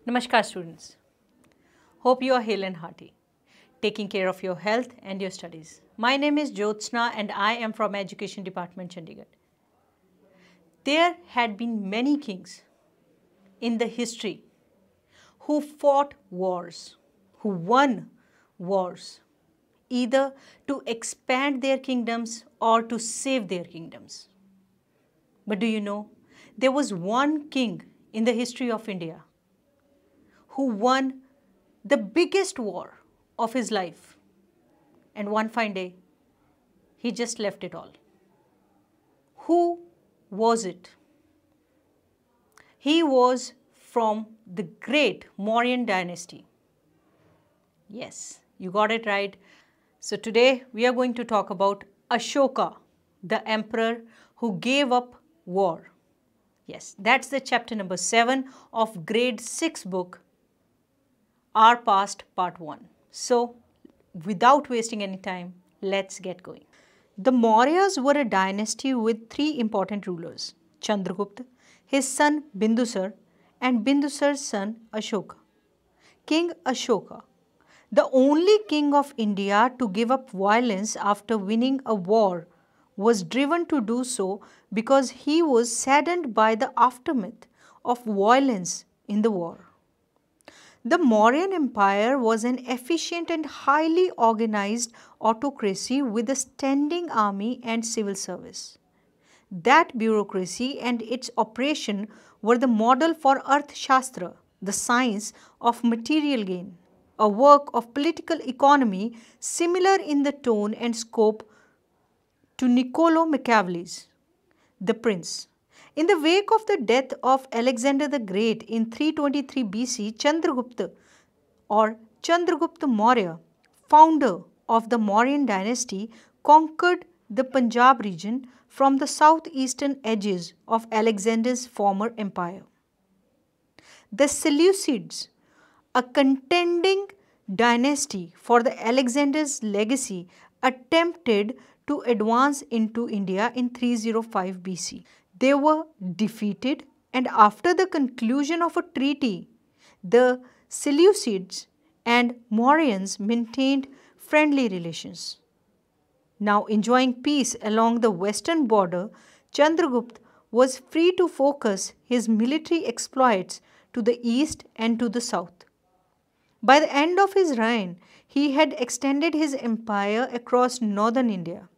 Namaskar students. Hope you are hale and hearty, taking care of your health and your studies. My name is Jyotsna and I am from Education Department, Chandigarh. There had been many kings in the history who fought wars, who won wars, either to expand their kingdoms or to save their kingdoms. But do you know, there was one king in the history of India who won the biggest war of his life, and one fine day, he just left it all. Who was it? He was from the great Mauryan dynasty. Yes, you got it right. So today we are going to talk about Ashoka, the emperor who gave up war. Yes, that's the chapter number 7 of grade 6 book, Our Past Part 1. So, without wasting any time, let's get going. The Mauryas were a dynasty with 3 important rulers, Chandragupta, his son Bindusar, and Bindusar's son Ashoka. King Ashoka, the only king of India to give up violence after winning a war, was driven to do so because he was saddened by the aftermath of violence in the war. The Mauryan Empire was an efficient and highly organized autocracy with a standing army and civil service. That bureaucracy and its operation were the model for Arthashastra, the science of material gain, a work of political economy similar in the tone and scope to Niccolo Machiavelli's The Prince. In the wake of the death of Alexander the Great in 323 BC, Chandragupta or Chandragupta Maurya, founder of the Mauryan dynasty, conquered the Punjab region from the southeastern edges of Alexander's former empire. The Seleucids, a contending dynasty for the Alexander's legacy, attempted to advance into India in 305 BC. They were defeated, and after the conclusion of a treaty, the Seleucids and Mauryans maintained friendly relations. Now enjoying peace along the western border, Chandragupta was free to focus his military exploits to the east and to the south. By the end of his reign, he had extended his empire across northern India.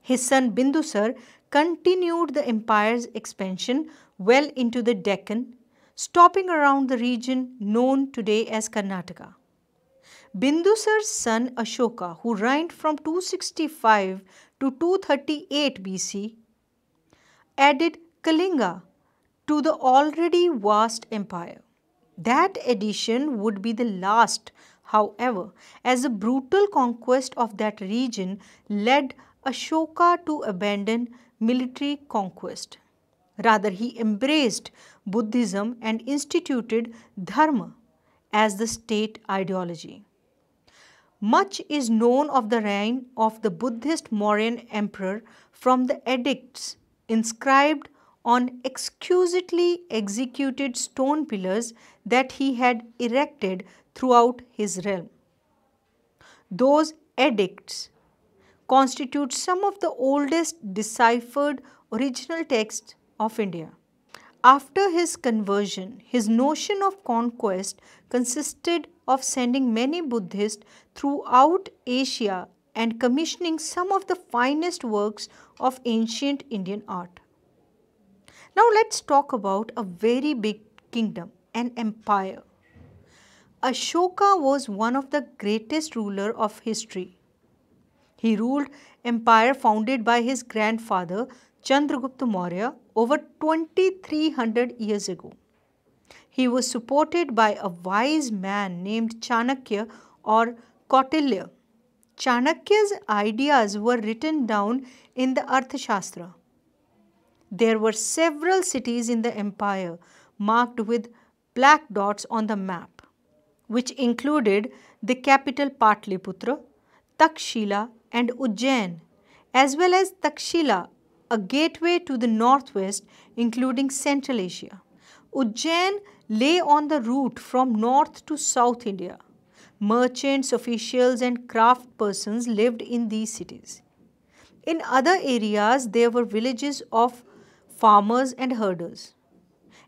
His son Bindusar continued the empire's expansion well into the Deccan, stopping around the region known today as Karnataka. Bindusar's son Ashoka, who reigned from 265 to 238 BC, added Kalinga to the already vast empire. That addition would be the last, however, as a brutal conquest of that region led Ashoka to abandon military conquest. Rather, he embraced Buddhism and instituted Dharma as the state ideology. Much is known of the reign of the Buddhist Mauryan emperor from the edicts inscribed on exquisitely executed stone pillars that he had erected throughout his realm. Those edicts constitute some of the oldest deciphered original texts of India. After his conversion, his notion of conquest consisted of sending many Buddhists throughout Asia and commissioning some of the finest works of ancient Indian art. Now let's talk about a very big kingdom, an empire. Ashoka was one of the greatest rulers of history. He ruled empire founded by his grandfather Chandragupta Maurya over 2300 years ago. He was supported by a wise man named Chanakya or Kautilya. Chanakya's ideas were written down in the Arthashastra. There were several cities in the empire marked with black dots on the map, which included the capital Patliputra, Takshila and Ujjain, as well as Takshila, a gateway to the northwest including Central Asia. Ujjain lay on the route from north to south India. Merchants, officials, and craft persons lived in these cities. In other areas, there were villages of farmers and herders.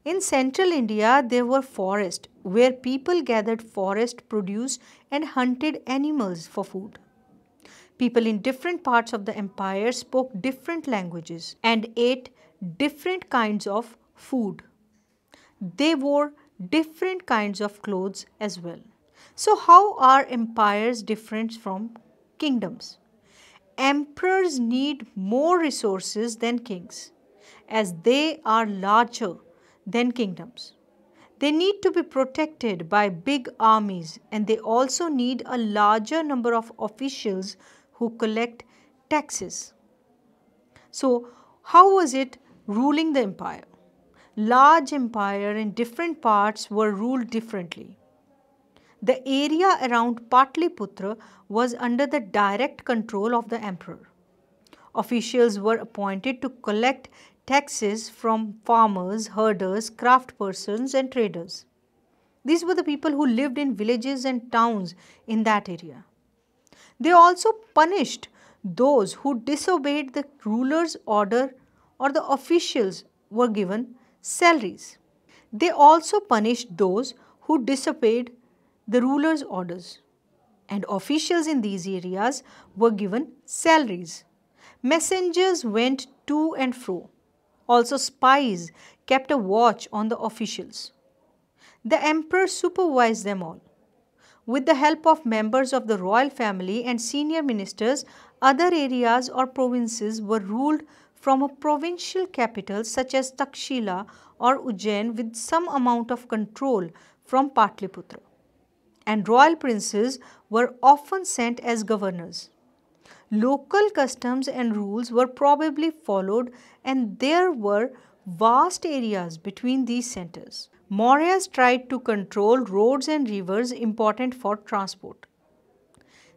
In central India, there were forests where people gathered forest produce and hunted animals for food. People in different parts of the empire spoke different languages and ate different kinds of food. They wore different kinds of clothes as well. So, how are empires different from kingdoms? Emperors need more resources than kings, as they are larger than kingdoms. They need to be protected by big armies, and they also need a larger number of officials who collect taxes. So, how was it ruling the empire? Large empire in different parts were ruled differently. The area around Patliputra was under the direct control of the emperor. Officials were appointed to collect taxes from farmers, herders, craft persons, and traders. These were the people who lived in villages and towns in that area. They also punished those who disobeyed the ruler's order, or the officials were given salaries. They also punished those who disobeyed the ruler's orders, and officials in these areas were given salaries. Messengers went to and fro. Also, spies kept a watch on the officials. The emperor supervised them all. With the help of members of the royal family and senior ministers, other areas or provinces were ruled from a provincial capital such as Takshila or Ujjain, with some amount of control from Patliputra. And royal princes were often sent as governors. Local customs and rules were probably followed, and there were vast areas between these centers. Mauryas tried to control roads and rivers important for transport.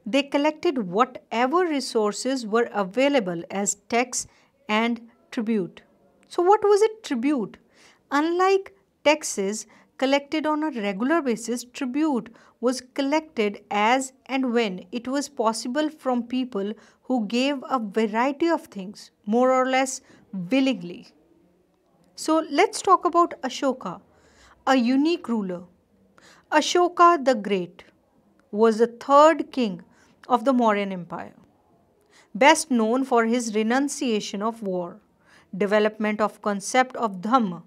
They collected whatever resources were available as tax and tribute. So, what was it? Tribute. Unlike taxes collected on a regular basis, tribute was collected as and when it was possible from people who gave a variety of things, more or less willingly. So, let's talk about Ashoka, a unique ruler. Ashoka the Great was the third king of the Mauryan Empire, best known for his renunciation of war, development of concept of dhamma,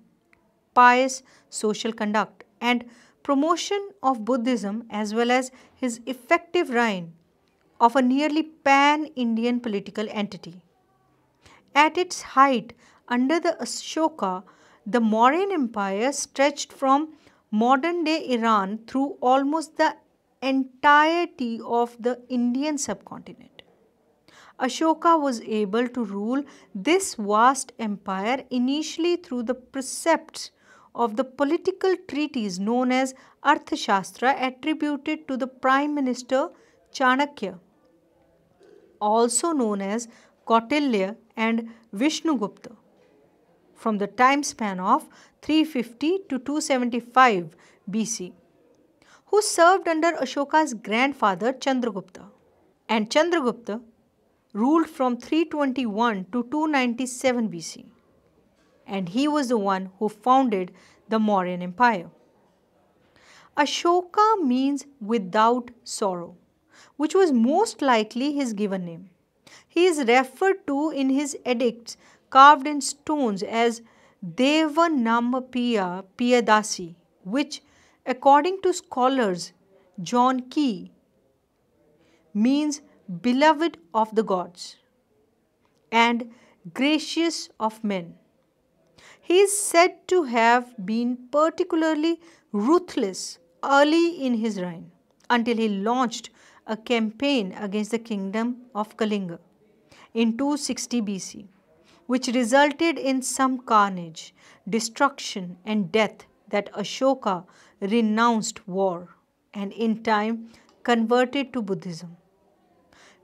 pious social conduct, and promotion of Buddhism, as well as his effective reign of a nearly pan-Indian political entity. At its height, under the Ashoka, the Mauryan Empire stretched from modern-day Iran through almost the entirety of the Indian subcontinent. Ashoka was able to rule this vast empire initially through the precepts of the political treaties known as Arthashastra, attributed to the Prime Minister Chanakya, also known as Kautilya and Vishnugupta, from the time span of 350 to 275 BC, who served under Ashoka's grandfather Chandragupta. And Chandragupta ruled from 321 to 297 BC, and he was the one who founded the Mauryan Empire. Ashoka means without sorrow, which was most likely his given name. He is referred to in his edicts carved in stones as Devanamapiya Piyadasi, which, according to scholars John Key, means beloved of the gods and gracious of men. He is said to have been particularly ruthless early in his reign, until he launched a campaign against the kingdom of Kalinga in 260 BC, which resulted in some carnage, destruction, and death. That Ashoka renounced war and in time converted to Buddhism,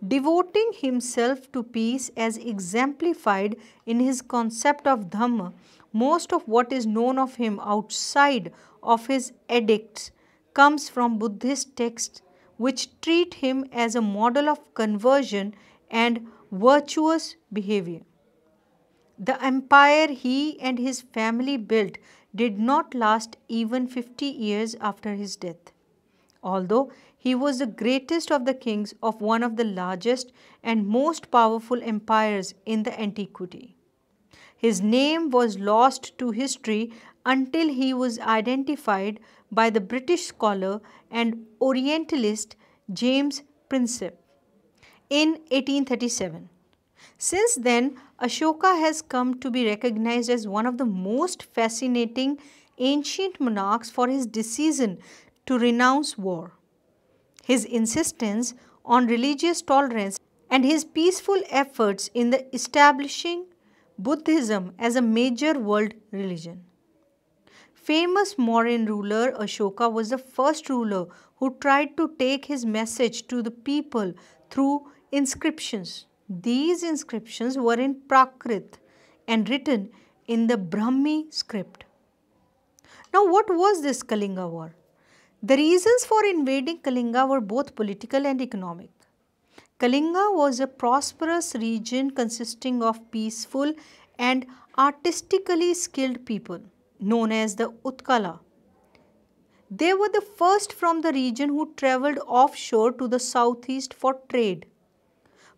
devoting himself to peace as exemplified in his concept of Dhamma, Most of what is known of him outside of his edicts comes from Buddhist texts which treat him as a model of conversion and virtuous behavior. The empire he and his family built did not last even 50 years after his death, although he was the greatest of the kings of one of the largest and most powerful empires in the antiquity. His name was lost to history until he was identified by the British scholar and Orientalist James Prinsep in 1837. Since then, Ashoka has come to be recognized as one of the most fascinating ancient monarchs for his decision to renounce war, his insistence on religious tolerance, and his peaceful efforts in the establishing Buddhism as a major world religion. Famous Mauryan ruler Ashoka was the first ruler who tried to take his message to the people through inscriptions. These inscriptions were in Prakrit and written in the Brahmi script. Now, what was this Kalinga war? The reasons for invading Kalinga were both political and economic. Kalinga was a prosperous region consisting of peaceful and artistically skilled people known as the Utkala. They were the first from the region who travelled offshore to the southeast for trade.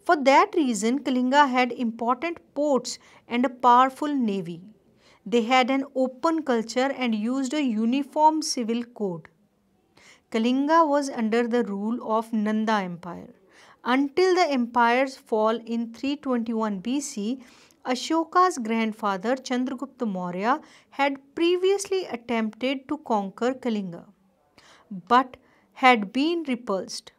For that reason, Kalinga had important ports and a powerful navy. They had an open culture and used a uniform civil code. Kalinga was under the rule of Nanda Empire. Until the empire's fall in 321 BC, Ashoka's grandfather Chandragupta Maurya had previously attempted to conquer Kalinga, but had been repulsed.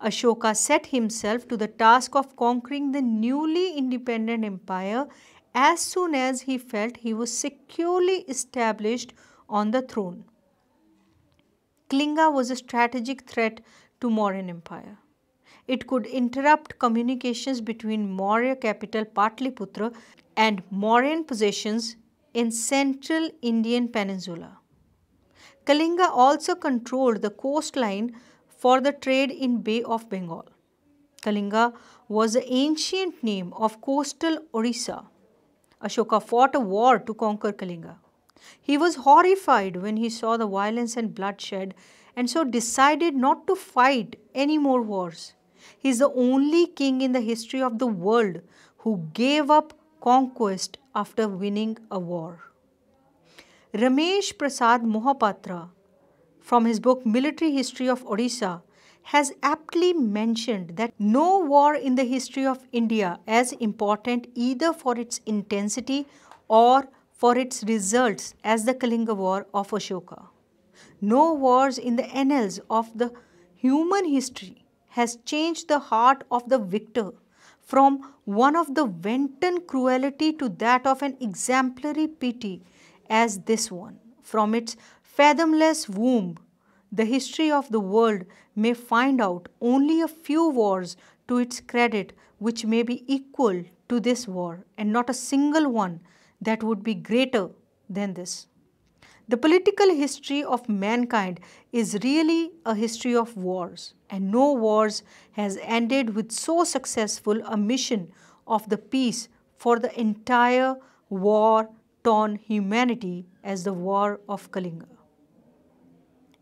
Ashoka set himself to the task of conquering the newly independent empire as soon as he felt he was securely established on the throne. Kalinga was a strategic threat to Mauryan Empire. It could interrupt communications between Maurya capital Patliputra and Mauryan possessions in central Indian peninsula. Kalinga also controlled the coastline for the trade in Bay of Bengal. Kalinga was the ancient name of coastal Orissa. Ashoka fought a war to conquer Kalinga. He was horrified when he saw the violence and bloodshed and so decided not to fight any more wars. He is the only king in the history of the world who gave up conquest after winning a war. Ramesh Prasad Mohapatra, from his book Military History of Odisha, has aptly mentioned that no war in the history of India as important either for its intensity or for its results as the Kalinga War of Ashoka. No wars in the annals of the human history has changed the heart of the victor from one of the wanton cruelty to that of an exemplary pity as this one. From its fathomless womb, the history of the world may find out only a few wars to its credit which may be equal to this war and not a single one that would be greater than this. The political history of mankind is really a history of wars, and no wars has ended with so successful a mission of the peace for the entire war-torn humanity as the War of Kalinga.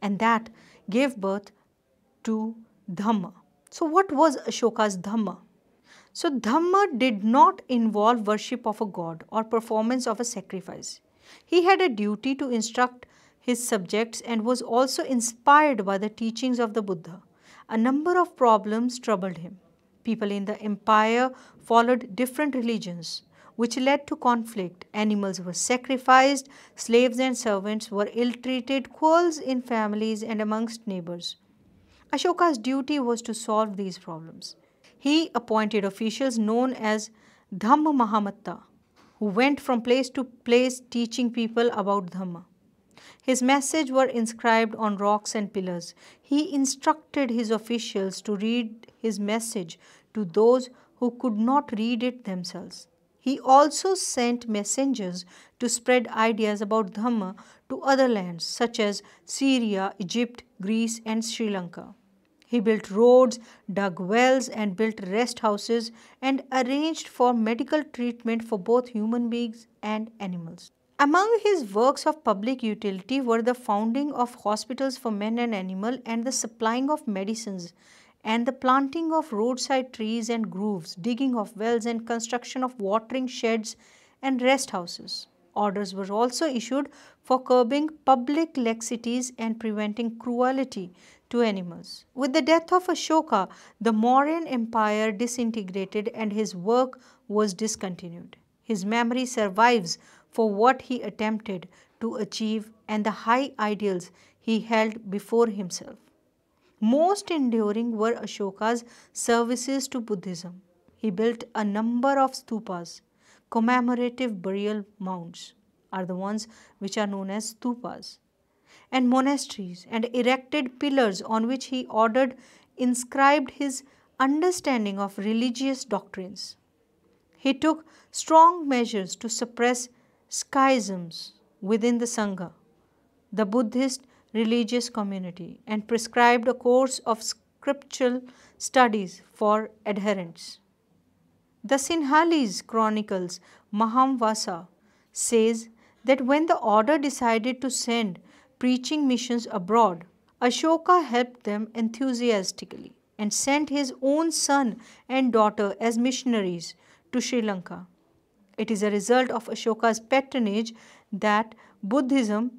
And that gave birth to Dhamma. So what was Ashoka's Dhamma? So Dhamma did not involve worship of a god or performance of a sacrifice. He had a duty to instruct his subjects and was also inspired by the teachings of the Buddha. A number of problems troubled him. People in the empire followed different religions, which led to conflict. Animals were sacrificed, slaves and servants were ill-treated, quarrels in families and amongst neighbors. Ashoka's duty was to solve these problems. He appointed officials known as Dhamma Mahamatta, who went from place to place teaching people about Dhamma. His message were inscribed on rocks and pillars. He instructed his officials to read his message to those who could not read it themselves. He also sent messengers to spread ideas about Dhamma to other lands such as Syria, Egypt, Greece, and Sri Lanka. He built roads, dug wells, and built rest houses and arranged for medical treatment for both human beings and animals. Among his works of public utility were the founding of hospitals for men and animals and the supplying of medicines and the planting of roadside trees and groves, digging of wells and construction of watering sheds and rest houses. Orders were also issued for curbing public laxities and preventing cruelty to animals. With the death of Ashoka, the Mauryan Empire disintegrated and his work was discontinued. His memory survives for what he attempted to achieve and the high ideals he held before himself. Most enduring were Ashoka's services to Buddhism. He built a number of stupas, commemorative burial mounds are the ones which are known as stupas, and monasteries, and erected pillars on which he inscribed his understanding of religious doctrines. He took strong measures to suppress schisms within the Sangha, the Buddhist religious community, and prescribed a course of scriptural studies for adherents. The Sinhalese chronicles Mahamvasa says that when the order decided to send preaching missions abroad, Ashoka helped them enthusiastically and sent his own son and daughter as missionaries to Sri Lanka. It is a result of Ashoka's patronage that Buddhism,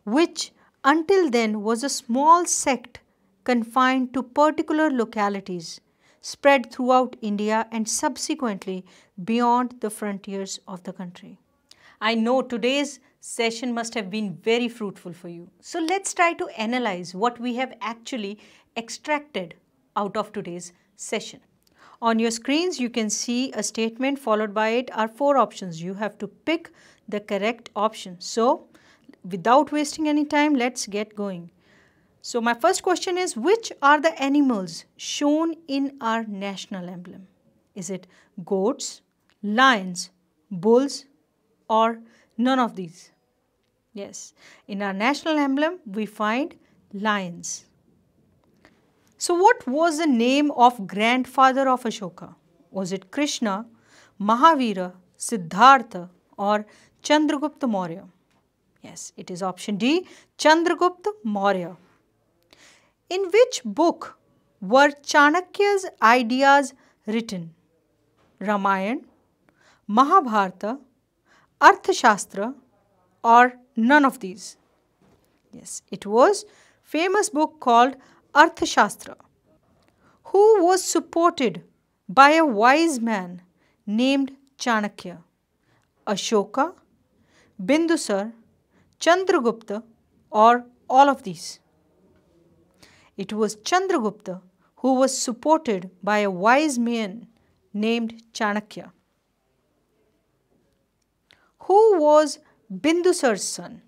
which until then was a small sect confined to particular localities, spread throughout India and subsequently beyond the frontiers of the country. I know today's session must have been very fruitful for you. So let's try to analyze what we have actually extracted out of today's session. On your screens, you can see a statement followed by it are 4 options. You have to pick the correct option. So without wasting any time, let's get going. So my first question is, which are the animals shown in our national emblem? Is it goats, lions, bulls, or none of these? Yes, in our national emblem, we find lions. So what was the name of grandfather of Ashoka? Was it Krishna, Mahavira, Siddhartha, or Chandragupta Maurya? Yes, it is option D, Chandragupta Maurya. In which book were Chanakya's ideas written? Ramayana, Mahabharata, Arthashastra, or none of these? Yes, it was famous book called Arthashastra. Who was supported by a wise man named Chanakya? Ashoka, Bindusar, Chandragupta, or all of these? It was Chandragupta who was supported by a wise man named Chanakya. Who was Bindusar's son?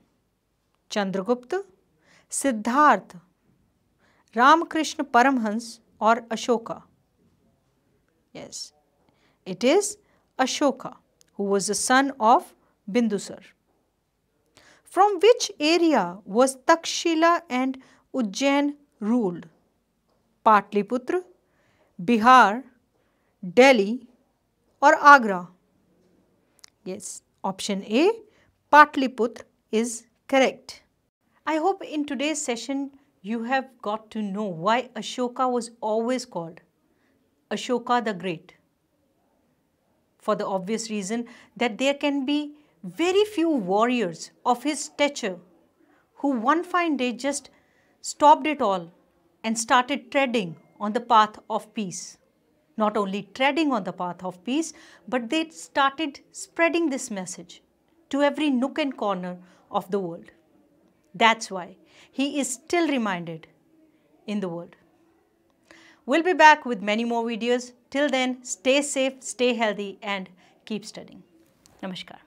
Chandragupta, Siddhartha, Ramakrishna Paramhans, or Ashoka? Yes, it is Ashoka, who was the son of Bindusar. From which area was Takshila and Ujjain ruled? Patliputra, Bihar, Delhi, or Agra? Yes, option A, Patliputra is correct. I hope in today's session you have got to know why Ashoka was always called Ashoka the Great. For the obvious reason that there can be very few warriors of his stature who one fine day just stopped it all and started treading on the path of peace. Not only treading on the path of peace, but they started spreading this message to every nook and corner of the world. That's why he is still reminded in the world. We'll be back with many more videos. Till then, stay safe, stay healthy, and keep studying. Namaskar.